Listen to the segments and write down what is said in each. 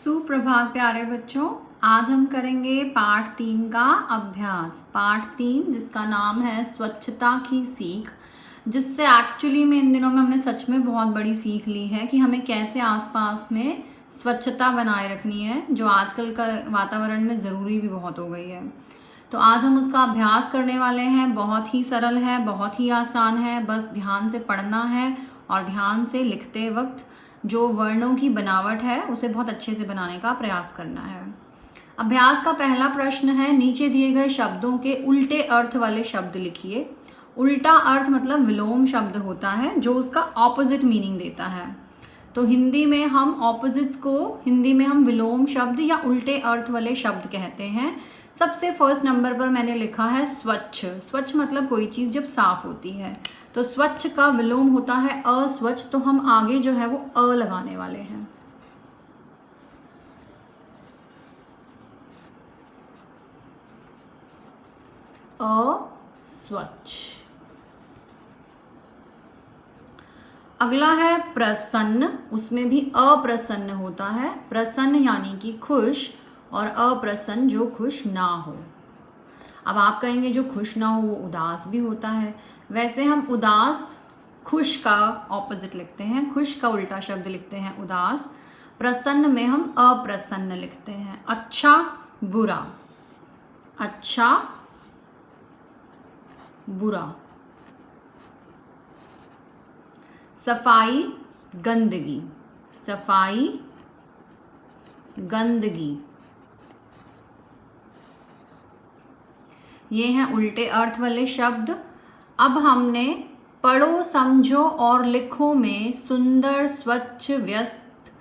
सुप्रभात प्यारे बच्चों। आज हम करेंगे पाठ 3 का अभ्यास। पाठ 3 जिसका नाम है स्वच्छता की सीख, जिससे एक्चुअली में इन दिनों में हमने सच में बहुत बड़ी सीख ली है कि हमें कैसे आसपास में स्वच्छता बनाए रखनी है, जो आजकल का वातावरण में ज़रूरी भी बहुत हो गई है। तो आज हम उसका अभ्यास करने वाले हैं। बहुत ही सरल है, बहुत ही आसान है। बस ध्यान से पढ़ना है और ध्यान से लिखते वक्त जो वर्णों की बनावट है उसे बहुत अच्छे से बनाने का प्रयास करना है। अभ्यास का पहला प्रश्न है, नीचे दिए गए शब्दों के उल्टे अर्थ वाले शब्द लिखिए। उल्टा अर्थ मतलब विलोम शब्द होता है जो उसका ऑपोजिट मीनिंग देता है। तो हिंदी में हम ऑपोजिट्स को हिंदी में हम विलोम शब्द या उल्टे अर्थ वाले शब्द कहते हैं। सबसे फर्स्ट नंबर पर मैंने लिखा है स्वच्छ। स्वच्छ मतलब कोई चीज़ जब साफ होती है। तो स्वच्छ का विलोम होता है अस्वच्छ, तो हम आगे जो है वो अ लगाने वाले हैं। अस्वच्छ। अगला है प्रसन्न। उसमें भी अप्रसन्न होता है। प्रसन्न यानी कि खुश और अप्रसन्न जो खुश ना हो। अब आप कहेंगे जो खुश ना हो वो उदास भी होता है। वैसे हम उदास खुश का ऑपोजिट लिखते हैं, खुश का उल्टा शब्द लिखते हैं उदास। प्रसन्न में हम अप्रसन्न लिखते हैं। अच्छा बुरा, अच्छा बुरा। सफाई गंदगी, सफाई गंदगी। ये हैं उल्टे अर्थ वाले शब्द। अब हमने पढ़ो, समझो और लिखो में सुंदर, स्वच्छ, व्यस्त,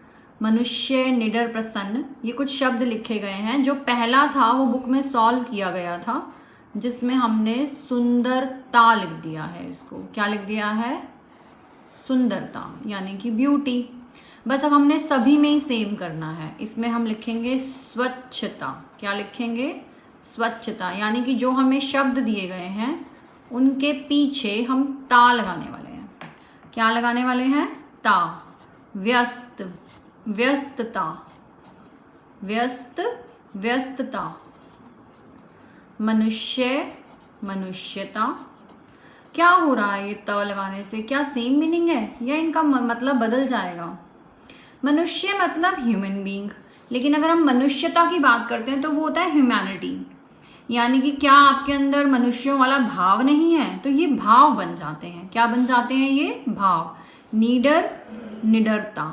मनुष्य, निडर, प्रसन्न, ये कुछ शब्द लिखे गए हैं। जो पहला था वो बुक में सॉल्व किया गया था, जिसमें हमने सुंदरता लिख दिया है। इसको क्या लिख दिया है? सुंदरता यानी कि ब्यूटी। बस अब हमने सभी में ही सेम करना है। इसमें हम लिखेंगे स्वच्छता। क्या लिखेंगे? स्वच्छता। यानी कि जो हमें शब्द दिए गए हैं उनके पीछे हम ता लगाने वाले हैं। क्या लगाने वाले हैं? ता। व्यस्त, व्यस्तता, व्यस्त, व्यस्तता। मनुष्य, मनुष्यता। क्या हो रहा है ये त लगाने से? क्या सेम मीनिंग है या इनका मतलब बदल जाएगा? मनुष्य मतलब ह्यूमन बीइंग, लेकिन अगर हम मनुष्यता की बात करते हैं तो वो होता है ह्यूमैनिटी। यानी कि क्या आपके अंदर मनुष्यों वाला भाव नहीं है? तो ये भाव बन जाते हैं। क्या बन जाते हैं ये? भाव। नीडर, निडरता।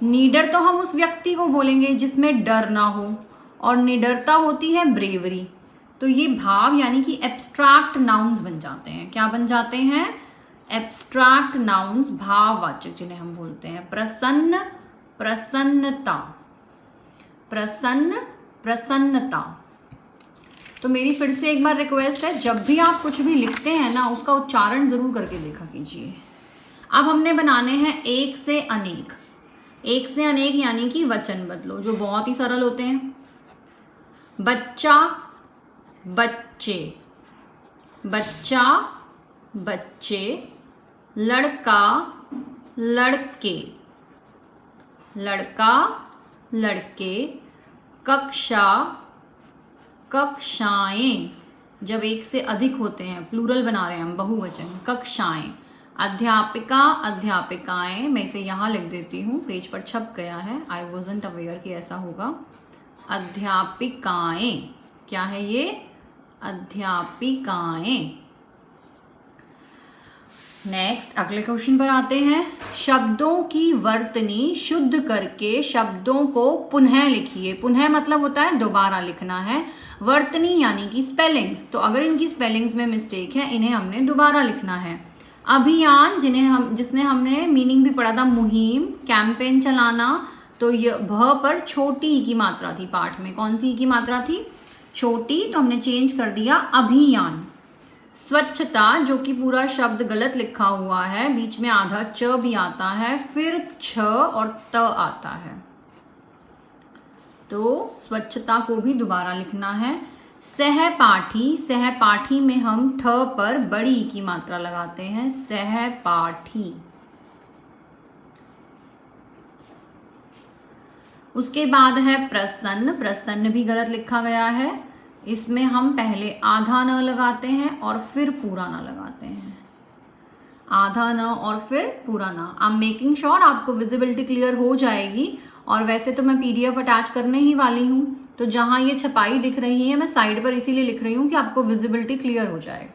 नीडर तो हम उस व्यक्ति को बोलेंगे जिसमें डर ना हो, और निडरता होती है ब्रेवरी। तो ये भाव यानी कि एब्स्ट्रैक्ट नाउन्स बन जाते हैं। क्या बन जाते हैं? एब्स्ट्रैक्ट नाउन्स, भाववाचक जिन्हें हम बोलते हैं। प्रसन्न, प्रसन्नता, प्रसन्न, प्रसन्नता। तो मेरी फिर से एक बार रिक्वेस्ट है, जब भी आप कुछ भी लिखते हैं ना उसका उच्चारण जरूर करके देखा कीजिए। अब हमने बनाने हैं एक से अनेक। एक से अनेक यानी कि वचन बदलो, जो बहुत ही सरल होते हैं। बच्चा, बच्चे, बच्चा, बच्चे। लड़का, लड़के, लड़का, लड़के। कक्षा, कक्षाएं। जब एक से अधिक होते हैं, प्लूरल बना रहे हैं हम, बहुवचन, कक्षाएं। अध्यापिका, अध्यापिकाएं। मैं इसे यहाँ लिख देती हूँ, पेज पर छप गया है। आई वॉजंट अवेयर कि ऐसा होगा। अध्यापिकाएं। क्या है ये? अध्यापिकाएं। नेक्स्ट अगले क्वेश्चन पर आते हैं। शब्दों की वर्तनी शुद्ध करके शब्दों को पुनः लिखिए। पुनः मतलब होता है दोबारा लिखना है। वर्तनी यानी कि स्पेलिंग्स। तो अगर इनकी स्पेलिंग्स में मिस्टेक है, इन्हें हमने दोबारा लिखना है। अभियान, जिसने हमने मीनिंग भी पढ़ा था, मुहिम, कैंपेन चलाना। तो ये भ पर छोटी ई की मात्रा थी पाठ में। कौन सी ई की मात्रा थी? छोटी। तो हमने चेंज कर दिया अभियान। स्वच्छता, जो कि पूरा शब्द गलत लिखा हुआ है, बीच में आधा च भी आता है, फिर छ और त आता है। तो स्वच्छता को भी दोबारा लिखना है। सहपाठी, सहपाठी में हम ठ पर बड़ी की मात्रा लगाते हैं। सहपाठी। उसके बाद है प्रसन्न, प्रसन्न भी गलत लिखा गया है। इसमें हम पहले आधा न लगाते हैं और फिर पूरा न लगाते हैं, आधा न और फिर पूरा न। आई एम मेकिंग श्योर आपको विजिबिलिटी क्लियर हो जाएगी। और वैसे तो मैं PDF अटैच करने ही वाली हूँ, तो जहाँ ये छपाई दिख रही है मैं साइड पर इसीलिए लिख रही हूँ कि आपको विजिबिलिटी क्लियर हो जाए।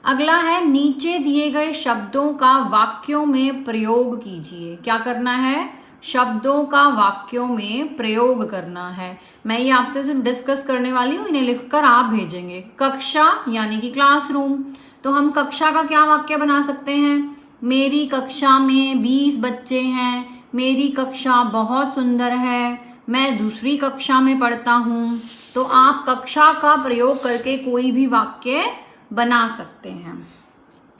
अगला है नीचे दिए गए शब्दों का वाक्यों में प्रयोग कीजिए। क्या करना है? शब्दों का वाक्यों में प्रयोग करना है। मैं ये आपसे सिर्फ डिस्कस करने वाली हूँ, इन्हें लिखकर आप भेजेंगे। कक्षा यानी कि क्लासरूम, तो हम कक्षा का क्या वाक्य बना सकते हैं? मेरी कक्षा में 20 बच्चे हैं, मेरी कक्षा बहुत सुंदर है, मैं दूसरी कक्षा में पढ़ता हूँ। तो आप कक्षा का प्रयोग करके कोई भी वाक्य बना सकते हैं।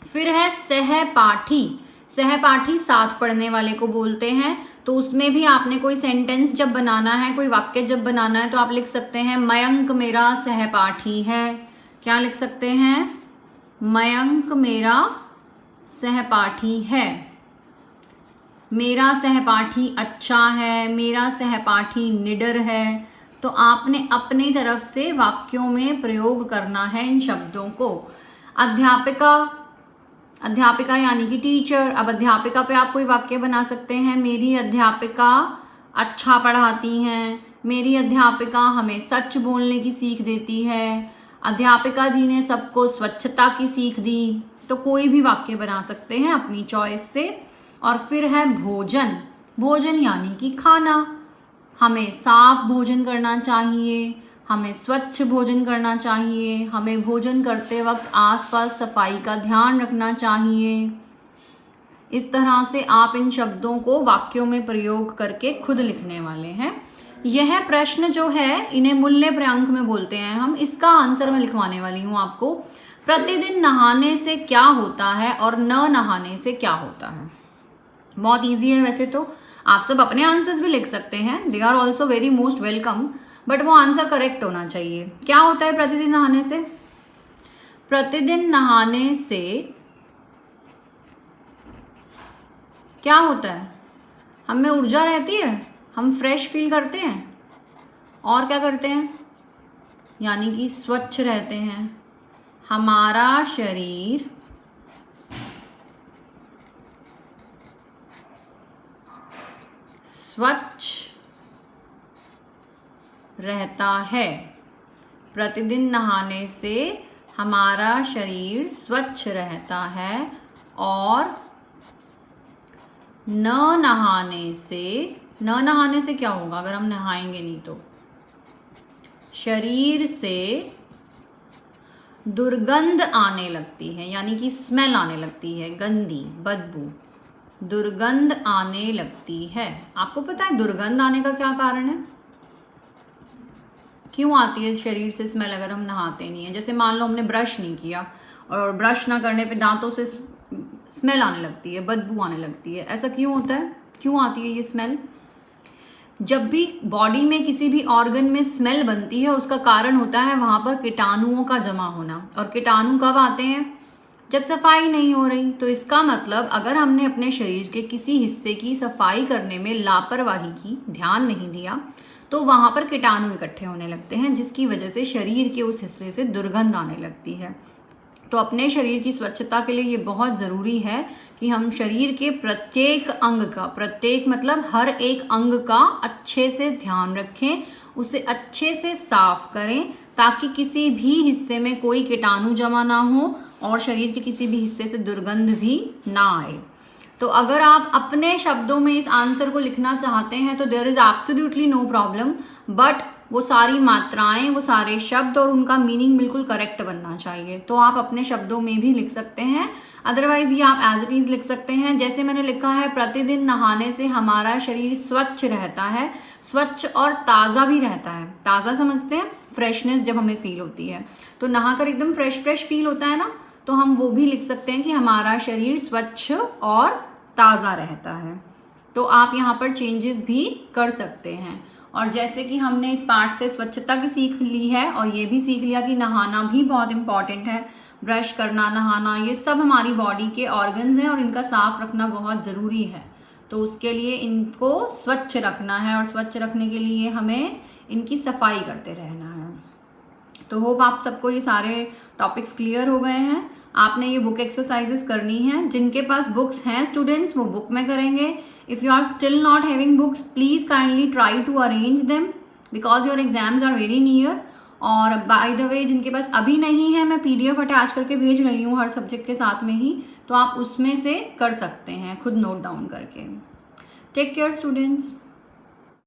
फिर है सहपाठी, सहपाठी साथ पढ़ने वाले को बोलते हैं। तो उसमें भी आपने कोई सेंटेंस जब बनाना है, कोई वाक्य जब बनाना है, तो आप लिख सकते हैं मयंक मेरा सहपाठी है। क्या लिख सकते हैं? मयंक मेरा सहपाठी है, मेरा सहपाठी अच्छा है, मेरा सहपाठी निडर है। तो आपने अपनी तरफ से वाक्यों में प्रयोग करना है इन शब्दों को। अध्यापिका, अध्यापिका यानी कि टीचर। अब अध्यापिका पे आप कोई वाक्य बना सकते हैं। मेरी अध्यापिका अच्छा पढ़ाती हैं, मेरी अध्यापिका हमें सच बोलने की सीख देती है, अध्यापिका जी ने सबको स्वच्छता की सीख दी। तो कोई भी वाक्य बना सकते हैं अपनी चॉइस से। और फिर है भोजन, भोजन यानी कि खाना। हमें साफ भोजन करना चाहिए, हमें स्वच्छ भोजन करना चाहिए, हमें भोजन करते वक्त आसपास सफाई का ध्यान रखना चाहिए। इस तरह से आप इन शब्दों को वाक्यों में प्रयोग करके खुद लिखने वाले हैं। यह प्रश्न जो है इन्हें मूल्य पर्यायक में बोलते हैं हम। इसका आंसर मैं लिखवाने वाली हूँ आपको। प्रतिदिन नहाने से क्या होता है और न नहाने से क्या होता है। बहुत इजी है वैसे तो, आप सब अपने आंसर्स भी लिख सकते हैं, they are also very most welcome, but वो आंसर करेक्ट होना चाहिए। क्या होता है प्रतिदिन नहाने से? प्रतिदिन नहाने से क्या होता है? हमें ऊर्जा रहती है, हम फ्रेश फील करते हैं, और क्या करते हैं? यानी कि स्वच्छ रहते हैं। हमारा शरीर स्वच्छ रहता है। प्रतिदिन नहाने से हमारा शरीर स्वच्छ रहता है। और न नहाने से क्या होगा अगर हम नहाएंगे नहीं तो? शरीर से दुर्गंध आने लगती है, यानी कि स्मेल आने लगती है, गंदी बदबू, दुर्गंध आने लगती है। आपको पता है दुर्गंध आने का क्या कारण है? क्यों आती है शरीर से स्मेल अगर हम नहाते नहीं है? जैसे मान लो हमने ब्रश नहीं किया और ब्रश ना करने पे दांतों से स्मेल आने लगती है, बदबू आने लगती है। ऐसा क्यों होता है? क्यों आती है ये स्मेल? जब भी बॉडी में किसी भी ऑर्गन में स्मेल बनती है उसका कारण होता है वहां पर कीटाणुओं का जमा होना। और कीटाणु कब आते हैं? जब सफाई नहीं हो रही। तो इसका मतलब अगर हमने अपने शरीर के किसी हिस्से की सफाई करने में लापरवाही की, ध्यान नहीं दिया, तो वहां पर कीटाणु इकट्ठे होने लगते हैं, जिसकी वजह से शरीर के उस हिस्से से दुर्गंध आने लगती है। तो अपने शरीर की स्वच्छता के लिए ये बहुत ज़रूरी है कि हम शरीर के प्रत्येक अंग का, प्रत्येक मतलब हर एक अंग का अच्छे से ध्यान रखें, उसे अच्छे से साफ करें, ताकि किसी भी हिस्से में कोई कीटाणु जमा ना हो और शरीर के किसी भी हिस्से से दुर्गंध भी ना आए। तो अगर आप अपने शब्दों में इस आंसर को लिखना चाहते हैं तो there is absolutely no problem, but वो सारी मात्राएं, वो सारे शब्द और उनका मीनिंग बिल्कुल करेक्ट बनना चाहिए। तो आप अपने शब्दों में भी लिख सकते हैं, अदरवाइज ये आप एज इट इज लिख सकते हैं। जैसे मैंने लिखा है, प्रतिदिन नहाने से हमारा शरीर स्वच्छ रहता है। स्वच्छ और ताज़ा भी रहता है। ताज़ा समझते हैं, फ्रेशनेस जब हमें फील होती है, तो नहाकर एकदम फ्रेश फ्रेश फील होता है ना, तो हम वो भी लिख सकते हैं कि हमारा शरीर स्वच्छ और ताज़ा रहता है। तो आप यहाँ पर चेंजेस भी कर सकते हैं। और जैसे कि हमने इस पार्ट से स्वच्छता की सीख ली है और ये भी सीख लिया कि नहाना भी बहुत इम्पॉर्टेंट है, ब्रश करना, नहाना, ये सब हमारी बॉडी के ऑर्गन्स हैं और इनका साफ रखना बहुत ज़रूरी है। तो उसके लिए इनको स्वच्छ रखना है और स्वच्छ रखने के लिए हमें इनकी सफाई करते रहना है। तो होप आप सबको ये सारे टॉपिक्स क्लियर हो गए हैं। आपने ये बुक एक्सरसाइजेस करनी है। जिनके पास बुक्स हैं स्टूडेंट्स वो बुक में करेंगे। If you are still not having books please kindly try to arrange them because your exams are very near. और बाय द वे जिनके पास अभी नहीं है मैं PDF अटैच करके भेज रही हूँ हर सब्जेक्ट के साथ में ही, तो आप उसमें से कर सकते हैं खुद नोट डाउन करके। Take care students.